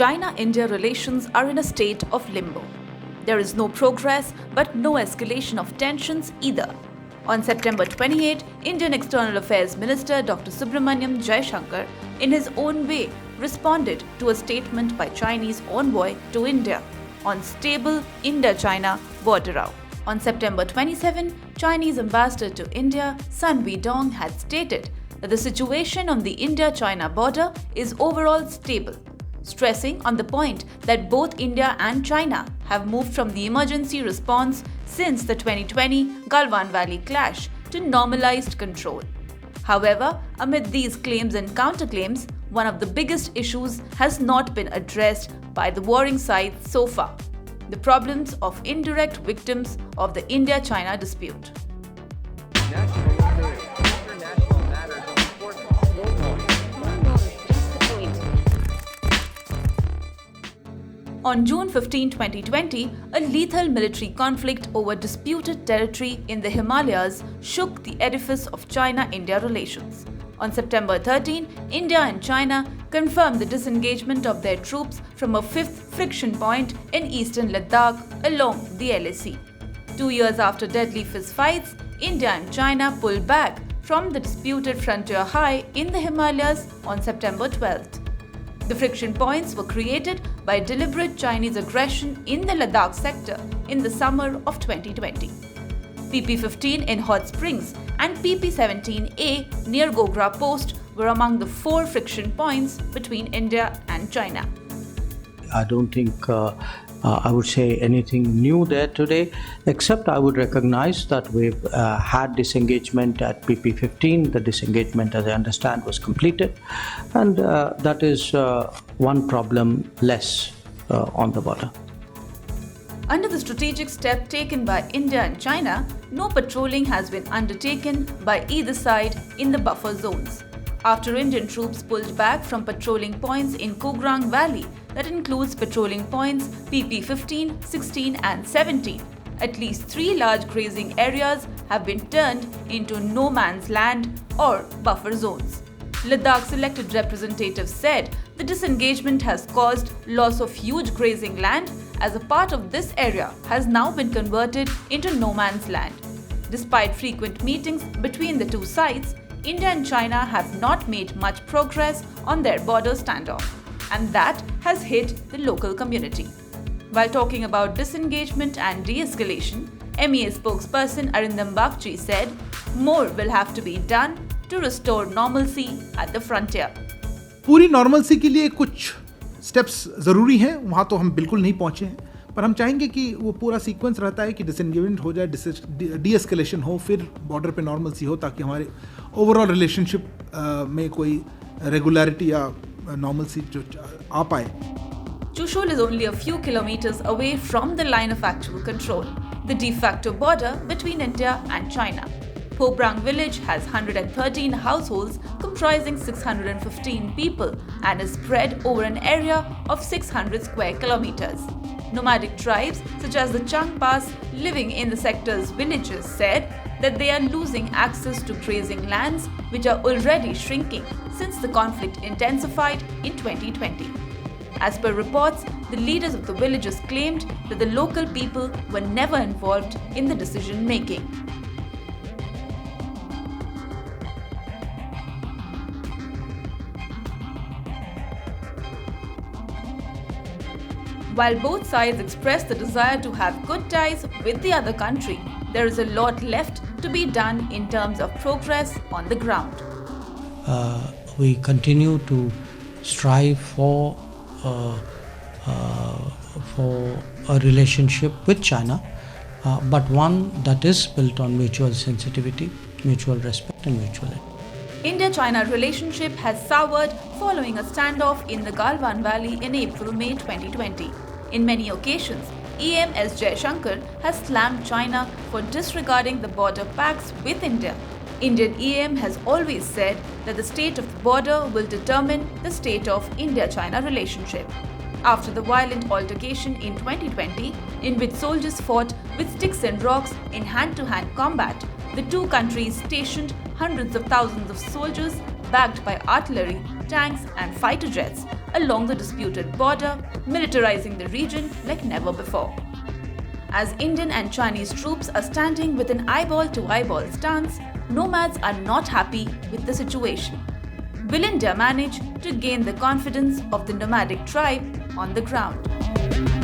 China-India relations are in a state of limbo. There is no progress but no escalation of tensions either. On September 28, Indian External Affairs Minister Dr. Subrahmanyam Jaishankar, in his own way, responded to a statement by Chinese envoy to India on stable India-China border route. On September 27, Chinese ambassador to India, Sun Weidong, had stated that the situation on the India-China border is overall stable, stressing on the point that both India and China have moved from the emergency response since the 2020 Galwan Valley clash to normalized control. However, amid these claims and counterclaims, one of the biggest issues has not been addressed by the warring sides so far: the problems of indirect victims of the India-China dispute. On June 15, 2020, a lethal military conflict over disputed territory in the Himalayas shook the edifice of China-India relations. On September 13, India and China confirmed the disengagement of their troops from a fifth friction point in eastern Ladakh along the LAC. 2 years after deadly fistfights, India and China pulled back from the disputed frontier high in the Himalayas on September 12th. The friction points were created by deliberate Chinese aggression in the Ladakh sector in the summer of 2020. PP-15 in Hot Springs and PP-17A near Gogra Post were among the 4 friction points between India and China. I don't think I would say anything new there today, except I would recognize that we've had disengagement at PP-15. The disengagement, as I understand, was completed, and that is one problem less on the border. Under the strategic step taken by India and China, no patrolling has been undertaken by either side in the buffer zones. After Indian troops pulled back from patrolling points in Kograng Valley, that includes patrolling points PP-15, 16 and 17, at least 3 large grazing areas have been turned into no man's land or buffer zones. Ladakh's elected representative said the disengagement has caused loss of huge grazing land, as a part of this area has now been converted into no man's land. Despite frequent meetings between the two sides, India and China have not made much progress on their border standoff, and that has hit the local community. While talking about disengagement and de-escalation, MEA spokesperson Arindam Bagchi said more will have to be done to restore normalcy at the frontier. पूरी normalcy के लिए कुछ steps ज़रूरी हैं, वहाँ तो हम बिल्कुल नहीं पहुँचे हैं, पर हम चाहेंगे कि वो पूरा सीक्वेंस रहता है कि डिसएंगेजमेंट हो जाए, डी-एस्केलेशन हो, फिर बॉर्डर पे नॉर्मलसी हो, ताकि हमारे ओवरऑल रिलेशनशिप में कोई रेगुलरिटी या नॉर्मलसी जो आ पाए. Chushul is only a few kilometers away from the line of actual control, the de facto border between India and China. Pobrang village has 113 households comprising 615 people and is spread over an area of 600 square kilometers. Nomadic tribes such as the Changpas living in the sector's villages said that they are losing access to grazing lands which are already shrinking since the conflict intensified in 2020. As per reports, the leaders of the villages claimed that the local people were never involved in the decision making. While both sides express the desire to have good ties with the other country, there is a lot left to be done in terms of progress on the ground. We continue to strive for a relationship with China, but one that is built on mutual sensitivity, mutual respect and mutual aid. India-China relationship has soured following a standoff in the Galwan Valley in April-May 2020. In many occasions, EM S. Jaishankar has slammed China for disregarding the border pacts with India. Indian EM has always said that the state of the border will determine the state of India-China relationship. After the violent altercation in 2020, in which soldiers fought with sticks and rocks in hand-to-hand combat, the two countries stationed hundreds of thousands of soldiers backed by artillery, tanks and fighter jets along the disputed border, militarizing the region like never before. As Indian and Chinese troops are standing with an eyeball-to-eyeball stance, nomads are not happy with the situation. Will India manage to gain the confidence of the nomadic tribe on the ground?